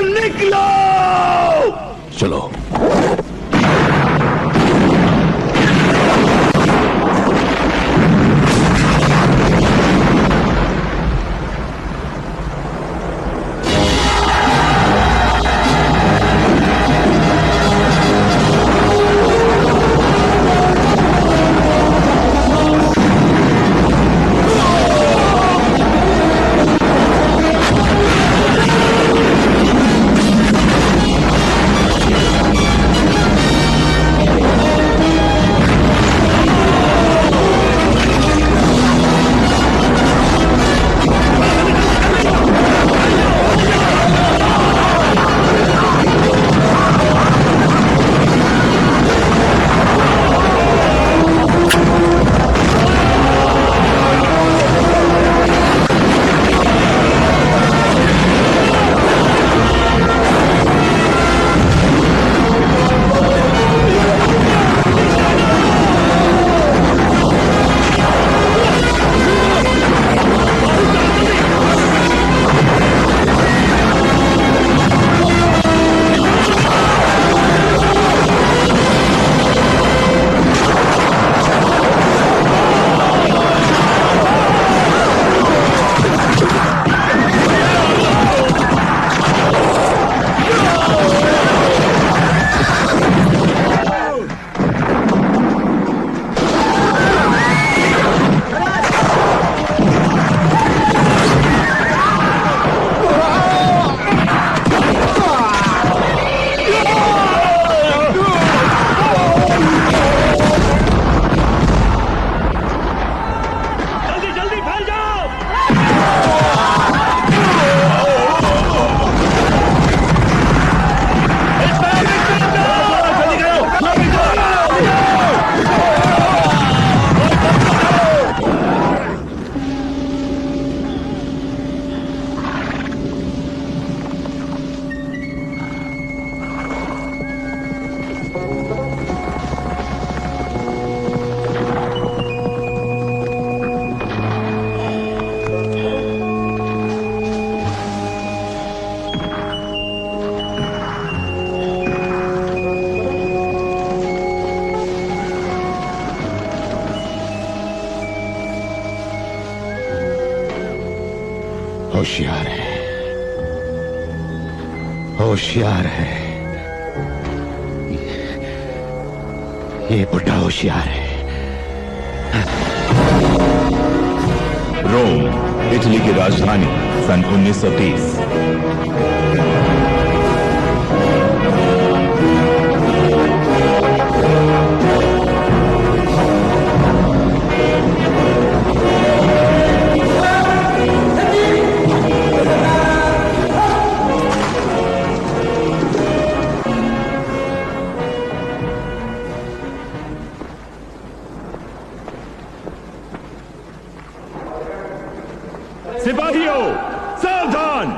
निकलो। चलो। होशियार है, होशियार है, ये बुढ़ा होशियार है। रोम, इटली की राजधानी, सन 1930। सिपाहियों, सावधान!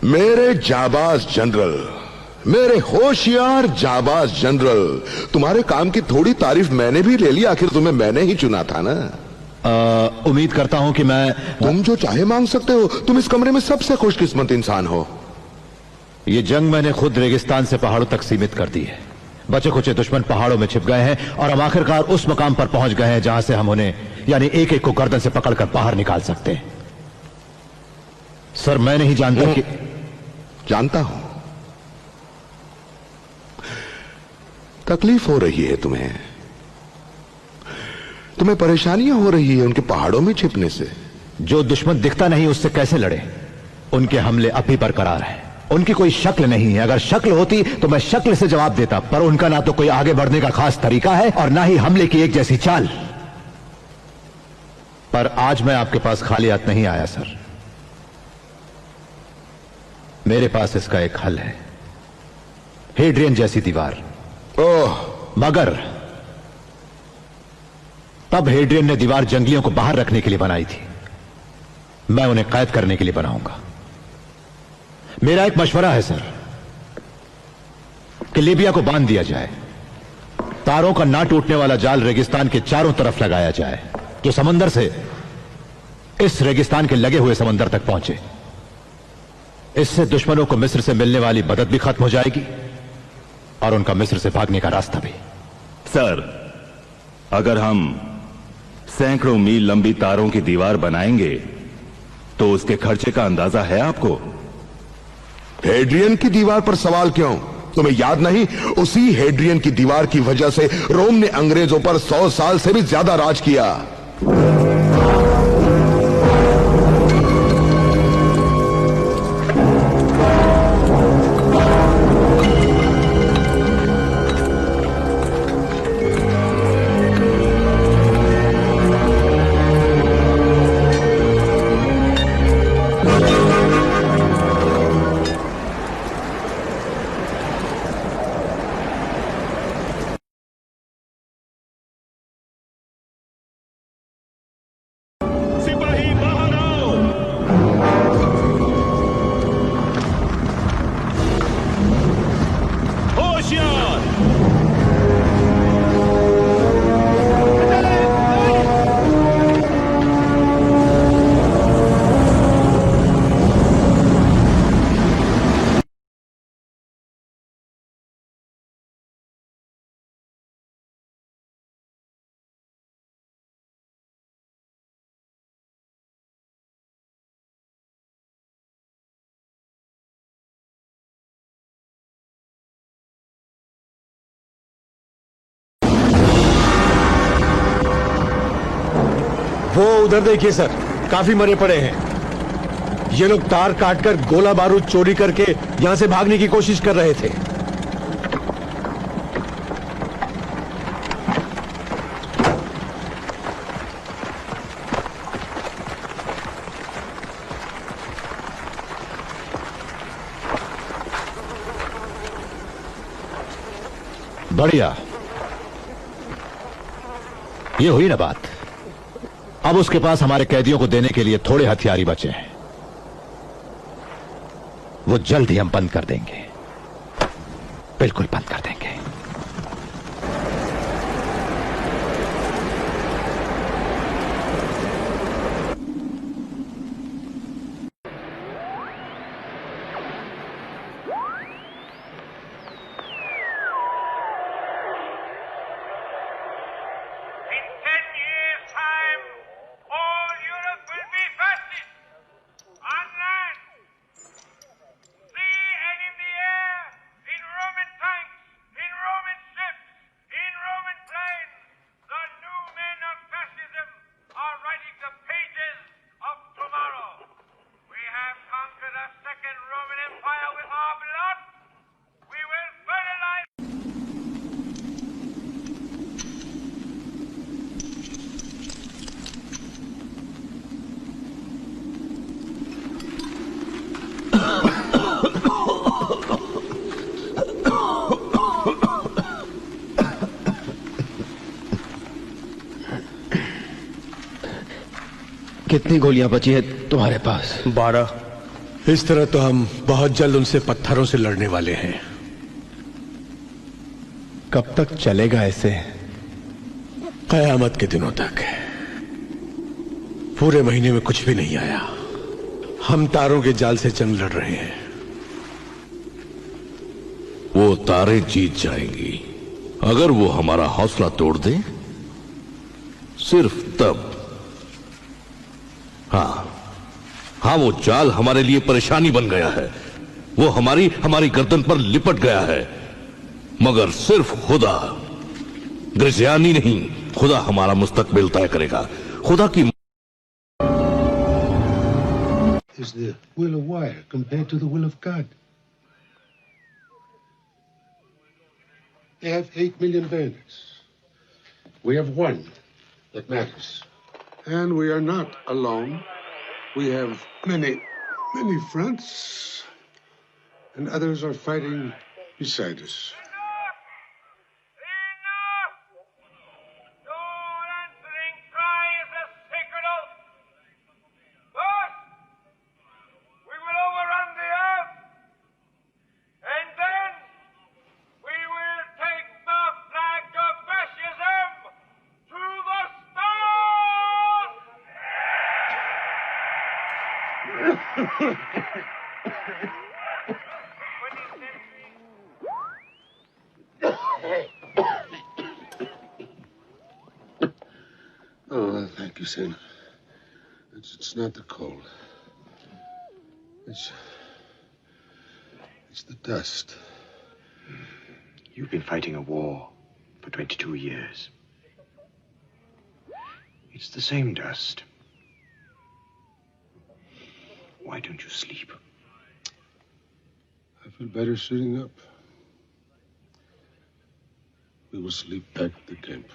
मेरे जाबाज जनरल, मेरे होशियार जाबाज जनरल, तुम्हारे काम की थोड़ी तारीफ मैंने भी ले ली। आखिर तुम्हें मैंने ही चुना था ना। उम्मीद करता हूं कि मैं तुम जो चाहे मांग सकते हो। तुम इस कमरे में सबसे खुशकिस्मत इंसान हो। ये जंग मैंने खुद रेगिस्तान से पहाड़ों तक सीमित कर दी है। बचे खुचे दुश्मन पहाड़ों में छिप गए हैं और हम आखिरकार उस मकाम पर पहुंच गए हैं जहां से हम उन्हें, यानी एक एक को गर्दन से पकड़कर बाहर निकाल सकते हैं। सर, मैं नहीं जानता कि जानता हूं तकलीफ हो रही है तुम्हें, तुम्हें परेशानियां हो रही है उनके पहाड़ों में छिपने से। जो दुश्मन दिखता नहीं उससे कैसे लड़े? उनके हमले अब भी बरकरार हैं। उनकी कोई शक्ल नहीं है। अगर शक्ल होती तो मैं शक्ल से जवाब देता, पर उनका ना तो कोई आगे बढ़ने का खास तरीका है और ना ही हमले की एक जैसी चाल। पर आज मैं आपके पास खाली हाथ नहीं आया सर। मेरे पास इसका एक हल है, हेड्रियन जैसी दीवार। ओह, मगर तब हेड्रियन ने दीवार जंगलियों को बाहर रखने के लिए बनाई थी, मैं उन्हें कैद करने के लिए बनाऊंगा। मेरा एक मशवरा है सर कि लीबिया को बांध दिया जाए, तारों का ना टूटने वाला जाल रेगिस्तान के चारों तरफ लगाया जाए, जो समंदर से इस रेगिस्तान के लगे हुए समंदर तक पहुंचे। इससे दुश्मनों को मिस्र से मिलने वाली मदद भी खत्म हो जाएगी और उनका मिस्र से भागने का रास्ता भी। सर, अगर हम सैकड़ों मील लंबी तारों की दीवार बनाएंगे तो उसके खर्चे का अंदाजा है आपको? हेड्रियन की दीवार पर सवाल क्यों? तुम्हें याद नहीं, उसी हेड्रियन की दीवार की वजह से रोम ने अंग्रेजों पर 100 साल से भी ज्यादा राज किया। सिपाही बाहर आओ। होशियार। वो उधर देखिए सर, काफी मरे पड़े हैं। ये लोग तार काटकर गोला बारूद चोरी करके यहां से भागने की कोशिश कर रहे थे। बढ़िया, ये हुई ना बात। अब उसके पास हमारे कैदियों को देने के लिए थोड़े हथियार ही बचे हैं, वो जल्द ही हम बंद कर देंगे, बिल्कुल बंद कर देंगे। In 10 years' time, all Europe will be fascist. On land, sea and in the air, in Roman tanks, in Roman ships, in Roman planes, the new men of fascism are writing the pages of tomorrow. We have conquered a second Roman Empire with our blood. We will fertilize. कितनी गोलियां बची है तुम्हारे पास? 12। इस तरह तो हम बहुत जल्द उनसे पत्थरों से लड़ने वाले हैं। कब तक चलेगा ऐसे? कयामत के दिनों तक। पूरे महीने में कुछ भी नहीं आया। हम तारों के जाल से जंग लड़ रहे हैं। वो तारे जीत जाएंगी अगर वो हमारा हौसला तोड़ दे, सिर्फ तब। हाँ, वो जाल हमारे लिए परेशानी बन गया है, वो हमारी गर्दन पर लिपट गया है, मगर सिर्फ खुदा, ग्रिजियानी नहीं, खुदा हमारा मुस्तकबिल तय करेगा। खुदा की is the will of wire compared to the will of God. They have 8 million bayonets. We have one that matters. And we are not alone. We have many, many friends. and others are fighting beside us. Enough! Your answering cry is a sacred oath. First, we will overrun the earth, and then we will take the flag of fascism to the stars! Oh, thank you, Senator. It's not the cold. It's the dust. You've been fighting a war for 22 years. It's the same dust. Why don't you sleep? I feel better sitting up. We will sleep back at the camp.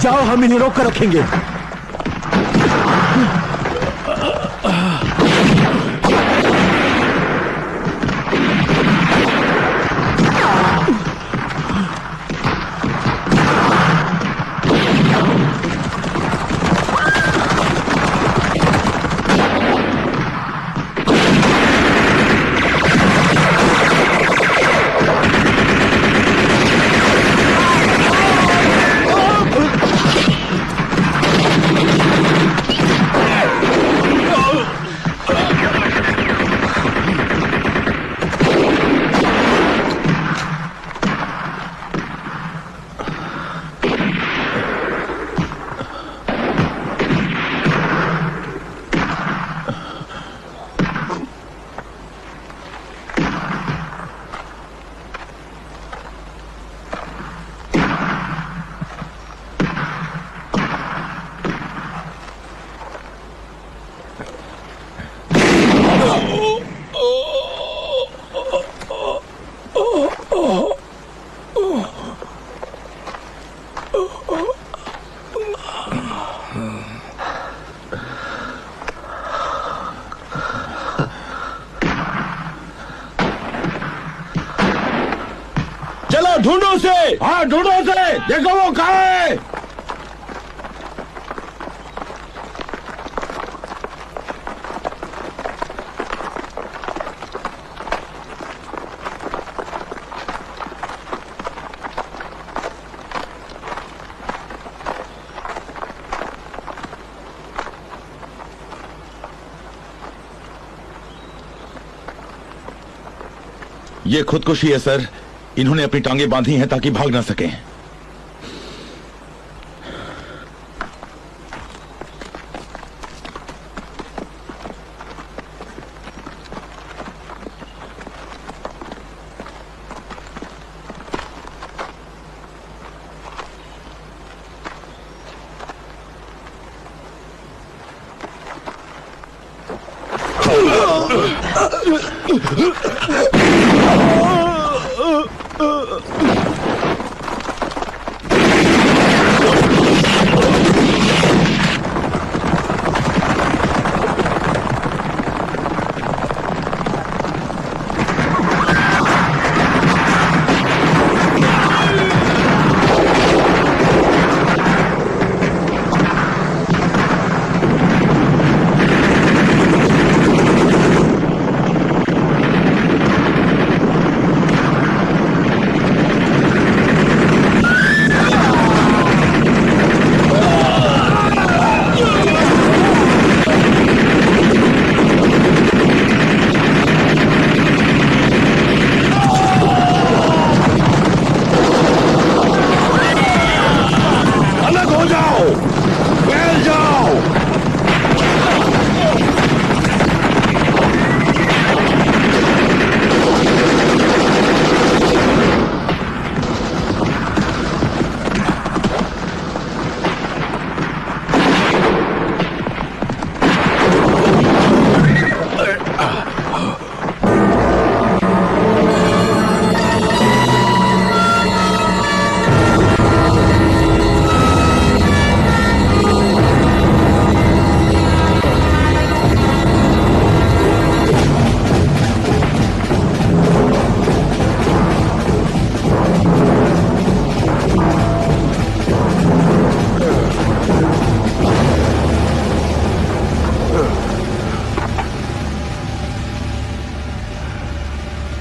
जाओ, हम इन्हें रोक कर रखेंगे। ढूंढो उसे। हाँ ढूंढो उसे, देखो वो कहाँ है। ये खुदकुशी है सर। इन्होंने अपनी टांगे बांधी हैं ताकि भाग ना सकें।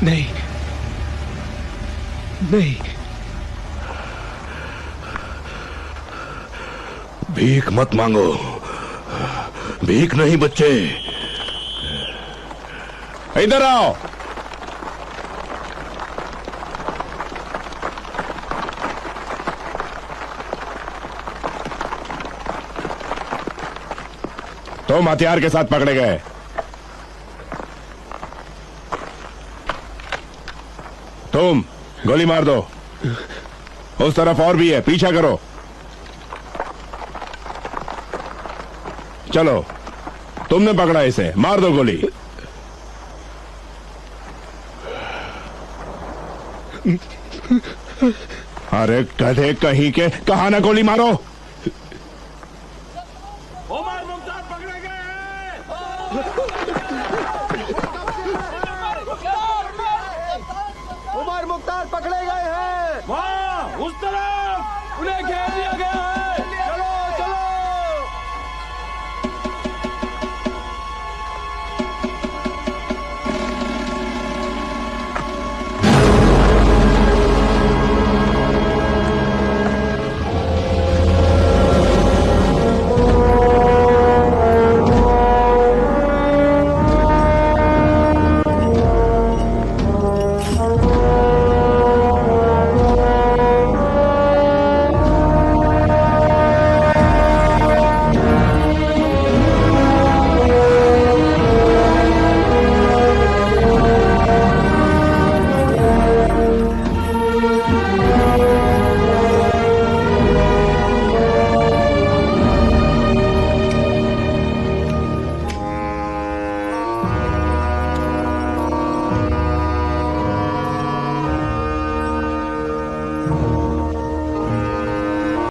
नहीं नहीं, भीख मत मांगो, भीख नहीं बच्चे। इधर आओ। तुम हथियार के साथ पकड़े गए। तुम गोली मार दो। उस तरफ और भी है, पीछा करो। चलो, तुमने पकड़ा इसे, मार दो गोली। अरे गधे कहीं के, कहा ना गोली मारो। उमर मुख्तार पकड़े गए हैं। उमर मुख्तार पकड़े गए हैं। वहाँ उस तरफ